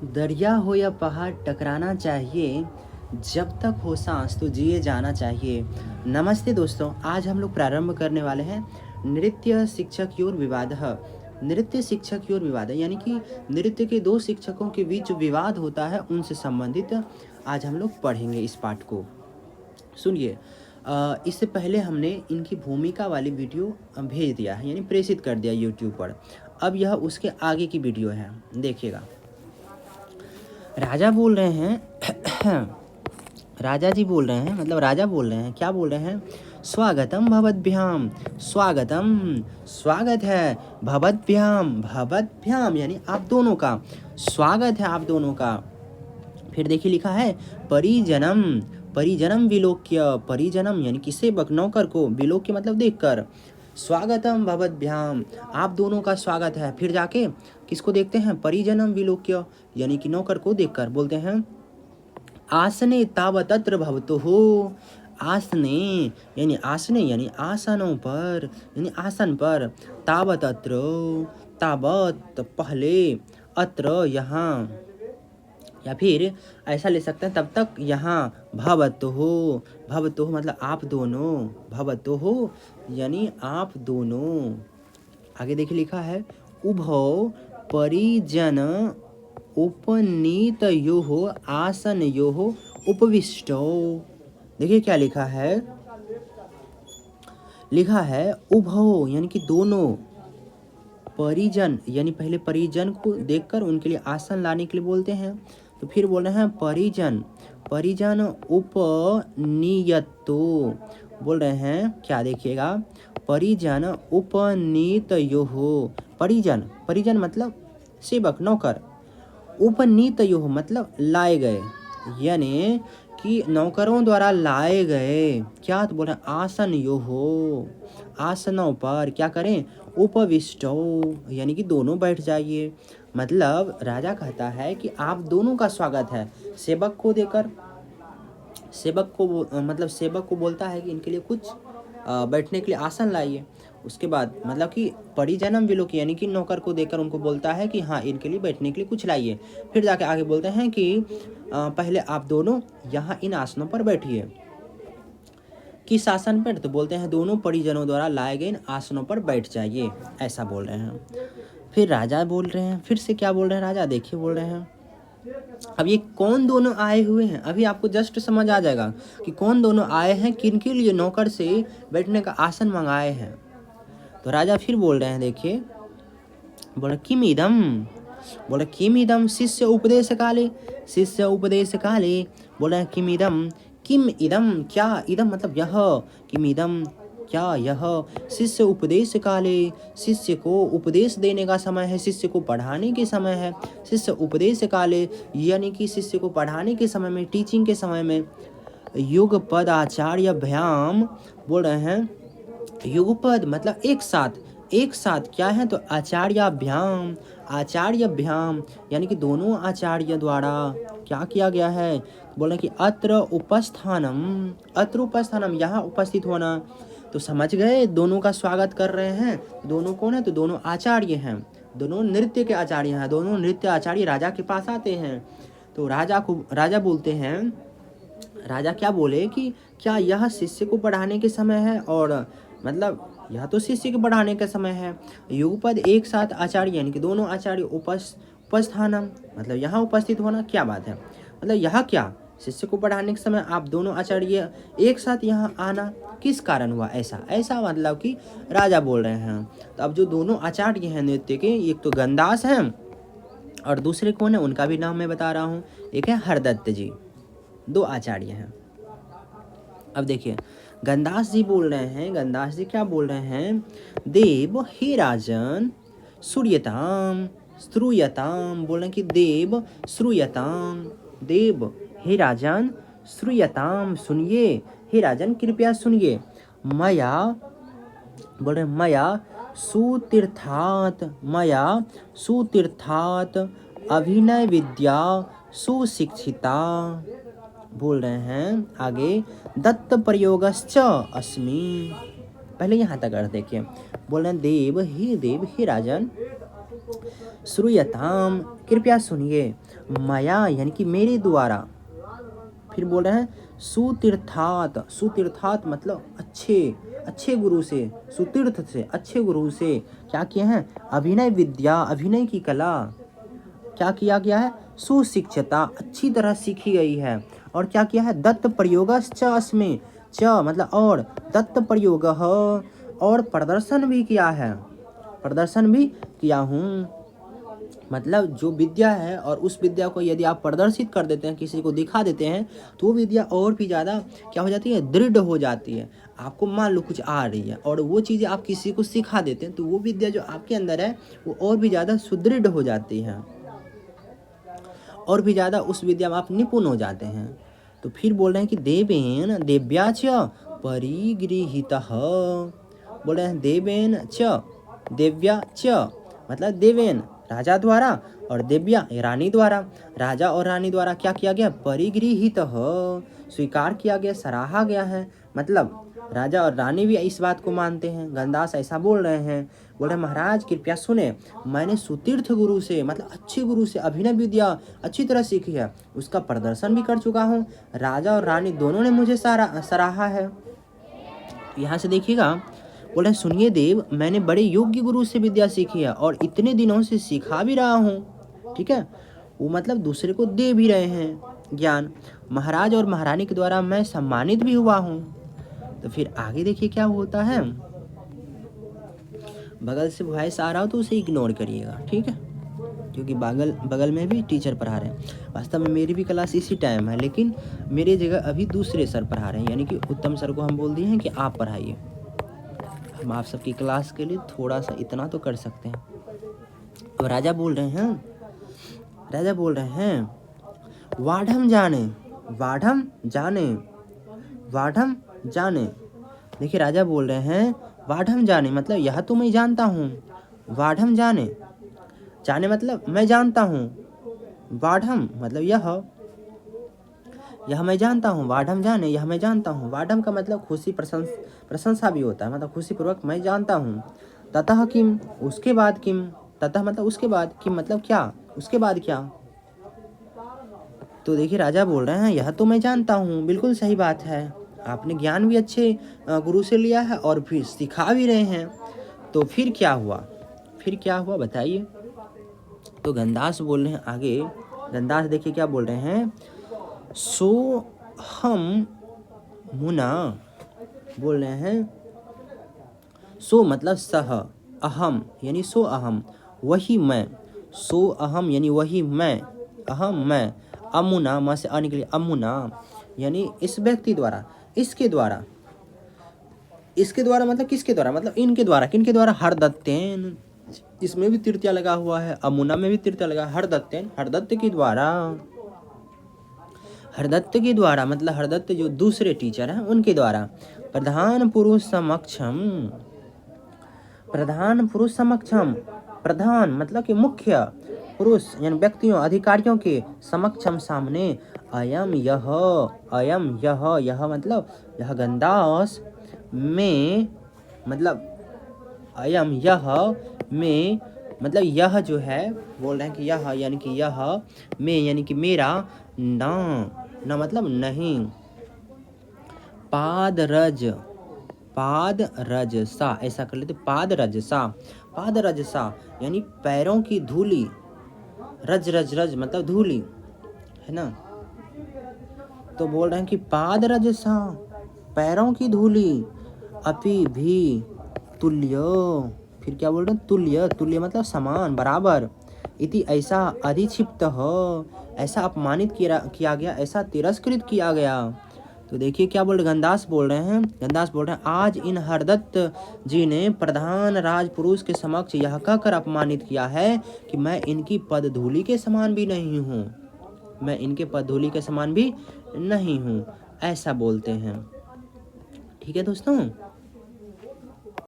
दरिया हो या पहाड़ टकराना चाहिए, जब तक हो सांस तो जिए जाना चाहिए। नमस्ते दोस्तों, आज हम लोग प्रारंभ करने वाले हैं नृत्य शिक्षक योर विवादः। नृत्य शिक्षक योर विवाद यानी कि नृत्य के दो शिक्षकों के बीच जो विवाद होता है उनसे संबंधित आज हम लोग पढ़ेंगे इस पाठ को। सुनिए, इससे पहले हमने इनकी भूमिका वाली वीडियो भेज दिया है, यानी प्रेषित कर दिया यूट्यूब पर। अब यह उसके आगे की वीडियो है, देखिएगा। राजा बोल रहे हैं राजा जी बोल रहे हैं, मतलब राजा बोल रहे हैं, क्या बोल रहे हैं? स्वागतम भवद्भ्याम, स्वागतम, स्वागत है, भवद्भ्याम, भवद्भ्याम यानी आप दोनों का स्वागत है, आप दोनों का। फिर देखिए लिखा है परिजनम, परिजनम विलोक्य, परिजनम यानी कि सेवक नौकर को, विलोक्य मतलब देखकर, स्वागतम भवद्भ्याम आप दोनों का स्वागत है। फिर जाके किसको देखते हैं? परिजनम विलोक्य यानी कि नौकर को देखकर बोलते हैं आसने तावतत्र भवतो हो, आसने यानी आसनों पर, यानी आसन पर, तावतत्र तावत पहले, अत्र यहाँ, या फिर ऐसा ले सकते हैं तब तक यहाँ, भवतो हो मतलब आप दोनों, भवतो हो यानी आप दोनों। आगे देखिए लिखा है उभौ परिजन उपनीतयोः आसनयोः उपविष्टौ। देखिए क्या लिखा है, लिखा है उभौ यानी कि दोनों, परिजन यानी पहले परिजन को देखकर उनके लिए आसन लाने के लिए बोलते हैं, तो फिर बोल रहे हैं परिजन, परिजन उपनीयतो, बोल रहे हैं क्या, देखिएगा परिजन उपनीतयोः, परिजन, परिजन मतलब सेवक नौकर, उपनीतयोः मतलब लाए गए, यानी कि नौकरों द्वारा लाए गए, क्या तो बोल रहे हैं आसन योहो, आसनों पर क्या करें? उपविष्टो यानी कि दोनों बैठ जाइए। मतलब राजा कहता है कि आप दोनों का स्वागत है, सेवक को देकर, सेवक को मतलब सेवक को बोलता है कि इनके लिए कुछ बैठने के लिए आसन लाइए। उसके बाद मतलब कि परिजनम विलोक यानी कि नौकर को देकर उनको बोलता है कि हाँ इनके लिए बैठने के लिए कुछ लाइए। फिर जाके आगे बोलते हैं कि पहले आप दोनों यहाँ इन आसनों पर बैठिए। किस आसन पर? तो बोलते हैं दोनों परिजनों द्वारा लाए गए इन आसनों पर बैठ जाइए, ऐसा बोल रहे हैं। फिर राजा बोल रहे हैं, फिर से क्या बोल रहे हैं राजा, देखिए बोल रहे हैं अब ये कौन दोनों आए हुए हैं, अभी आपको जस्ट समझ आ जाएगा कि कौन दोनों आए हैं, किनके लिए नौकर से बैठने का आसन मंगाए हैं। तो राजा फिर बोल रहे हैं, देखिए बोले किम इदम, बोले किम इदम शिष्य उपदेश काले, शिष्य उपदेश काले, बोले हैं किम इदम क्या, इदम मतलब यह, किम इदम क्या यह, शिष्य उपदेश काले, शिष्य को उपदेश देने का समय है, शिष्य को पढ़ाने के समय है, शिष्य उपदेश काले यानी कि शिष्य को पढ़ाने के समय में, टीचिंग के समय में, युगपद आचार्य भ्याम, बोल रहे हैं युगपद मतलब एक साथ, एक साथ क्या है तो आचार्याभ्याम, आचार्यभ्याम यानी कि दोनों आचार्य द्वारा क्या किया गया है, बोला कि अत्र उपस्थानम, अत्र उपस्थानम यहाँ उपस्थित होना। तो समझ गए, दोनों का स्वागत कर रहे हैं। दोनों कौन है? तो दोनों आचार्य हैं, दोनों नृत्य के आचार्य हैं, दोनों नृत्य आचार्य राजा के पास आते हैं। तो राजा बोलते हैं, राजा क्या बोले कि क्या यह शिष्य को पढ़ाने के समय है, और मतलब यह तो शिष्य को पढ़ाने का समय है। युगपद एक साथ आचार्य यानी कि दोनों आचार्य उपस्थानम मतलब यहाँ उपस्थित होना, क्या बात है, मतलब यह क्या, शिष्य को पढ़ाने के समय आप दोनों आचार्य एक साथ यहाँ आना किस कारण हुआ, ऐसा मतलब कि राजा बोल रहे हैं। तो अब जो दोनों आचार्य हैं नृत्य के, एक तो गंदास हैं और दूसरे कौन है, उनका भी नाम मैं बता रहा हूँ, एक है हरदत्त जी, दो आचार्य हैं। अब देखिए गंदास जी बोल रहे हैं, गंदास जी क्या बोल रहे हैं, देव हे राजन श्रूयताम, श्रूयताम, बोल रहे हैं कि देव श्रूयताम, देव हे राजन श्रूयताम सुनिए, हे राजन कृपया सुनिए, मया, बोल रहे हैं मया सुतीर्थात, मया सुतीर्थात अभिनय विद्या सुशिक्षिता, बोल रहे हैं आगे दत्त प्रयोगश्च अस्मि। पहले यहाँ तक अर्थ देखिए, बोल रहे हैं देव हे राजन श्रूयताम, कृपया सुनिए, मया यानी कि मेरे द्वारा। फिर बोल रहे हैं सुतीर्थात, सुतीर्थात मतलब अच्छे गुरु से, सुतीर्थ से, अच्छे गुरु से क्या किए हैं, अभिनय विद्या, अभिनय की कला क्या किया गया है, सुशिक्षता, अच्छी तरह सीखी गई है। और क्या किया है, दत्त प्रयोगश्च अस्मि, च मतलब और, दत्त प्रयोग और प्रदर्शन भी किया है, प्रदर्शन भी किया हूँ। मतलब जो विद्या है और उस विद्या को यदि आप प्रदर्शित कर देते हैं, किसी को दिखा देते हैं, तो वो विद्या और भी ज़्यादा क्या हो जाती है, दृढ़ हो जाती है। आपको मान लो कुछ आ रही है और वो चीज़ें आप किसी को सिखा देते हैं, तो वो विद्या जो आपके अंदर है वो और भी ज़्यादा सुदृढ़ हो जाती है, और भी ज़्यादा उस विद्या में आप निपुण हो जाते हैं। तो फिर बोल रहे हैं कि देवेन देव्या च परिगृहीतः, बोल रहे हैं देवेन च देव्या च मतलब देवेन राजा द्वारा और देव्या रानी द्वारा, राजा और रानी द्वारा क्या किया गया, परिगृहीतः स्वीकार किया गया, सराहा गया है। मतलब राजा और रानी भी इस बात को मानते हैं। गंदास ऐसा बोल रहे हैं, बोल रहे महाराज कृपया सुने, मैंने सुतीर्थ गुरु से मतलब अच्छे गुरु से अभिनय विद्या अच्छी तरह सीखी है, उसका प्रदर्शन भी कर चुका हूँ, राजा और रानी दोनों ने मुझे सराहा है। यहाँ से देखिएगा, बोल रहे सुनिए देव, मैंने बड़े योग्य गुरु से विद्या सीखी है और इतने दिनों से सिखा भी रहा हूँ। ठीक है, वो मतलब दूसरे को दे भी रहे हैं ज्ञान। महाराज और महारानी के द्वारा मैं सम्मानित भी हुआ हूँ। तो फिर आगे देखिए क्या होता है, बगल से वॉइस आ रहा हो तो उसे इग्नोर करिएगा, ठीक है, क्योंकि बगल में भी टीचर पढ़ा रहे हैं। वास्तव में मेरी भी क्लास इसी टाइम है, लेकिन मेरी जगह अभी दूसरे सर पढ़ा रहे हैं, यानी कि उत्तम सर को हम बोल दिए हैं कि आप पढ़ाइए। हम आप सबकी क्लास के लिए थोड़ा सा इतना तो कर सकते हैं। तो राजा बोल रहे हैं वाढ़म जाने, वाढ़म जाने, वाढ़म जाने। देखिए राजा बोल रहे हैं वाढ़म जाने मतलब यह तो मैं जानता हूँ, वाढ़म जाने, जाने मतलब मैं जानता हूँ, वाढ़म मतलब यह मैं जानता हूँ, वाढ़म जाने यह मैं जानता हूँ। वाढ़म का मतलब खुशी प्रशंसा भी होता है, मतलब खुशी पूर्वक मैं जानता हूँ। ततः किम उसके बाद किम, ततः मतलब उसके बाद, किम मतलब क्या, उसके बाद क्या। तो देखिए राजा बोल रहे हैं यह तो मैं जानता हूँ, बिल्कुल सही बात है, आपने ज्ञान भी अच्छे गुरु से लिया है और फिर सिखा भी रहे हैं। तो फिर क्या हुआ, फिर क्या हुआ बताइए। तो गंदास बोल रहे हैं आगे, गंदास देखिए क्या बोल रहे हैं, सो हम मुना, बोल रहे हैं सो मतलब सह, अहम यानी सो अहम, वही मैं, सो अहम यानी वही मैं, अहम मैं, अमुना माँ से आने के लिए अमुना यानी इस व्यक्ति द्वारा, इसके द्वारा, इसके द्वारा मतलब किसके द्वारा, मतलब इनके द्वारा, किनके द्वारा, हरदत्तेन, इसमें भी तृतीया लगा हुआ है, अमुना में भी तृतीया लगा, हरदत्तेन हरदत्त के द्वारा, हरदत्त के द्वारा मतलब हरदत्त जो दूसरे टीचर हैं उनके द्वारा, प्रधान पुरुष समक्षम, प्रधान पुरुष समक्षम, प्रधान मतलब कि मुख्य पुरुष यानी व्यक्तियों अधिकारियों के समक्षम सामने, अयम यह मतलब यह गंदास में, मतलब अयम यह में मतलब यह जो है, बोल रहे हैं कि यह यानी कि यह में यानी कि मेरा, ना मतलब नहीं, पादरज, पादरज सा ऐसा कर लेते, पादरज सा, पादरज सा यानी पैरों की धूली, रज रज रज मतलब धूली है ना। तो बोल रहे हैं कि पादरज सा पैरों की धूली, अपि भी तुल्य, फिर क्या बोल रहे हैं, तुल्य, तुल्य मतलब समान बराबर, इति ऐसा अधिक्षिप्त हो, ऐसा अपमानित किया गया, ऐसा तिरस्कृत किया गया। तो देखिए क्या बोल रहे, गंदास बोल रहे हैं, गंदास बोल रहे हैं आज इन हरदत्त जी ने प्रधान राजपुरुष के समक्ष यह कहकर अपमानित किया है कि मैं इनकी पदधूलि के समान भी नहीं हूँ, मैं इनके पदधूलि के समान भी नहीं हूँ, ऐसा बोलते हैं। ठीक है दोस्तों।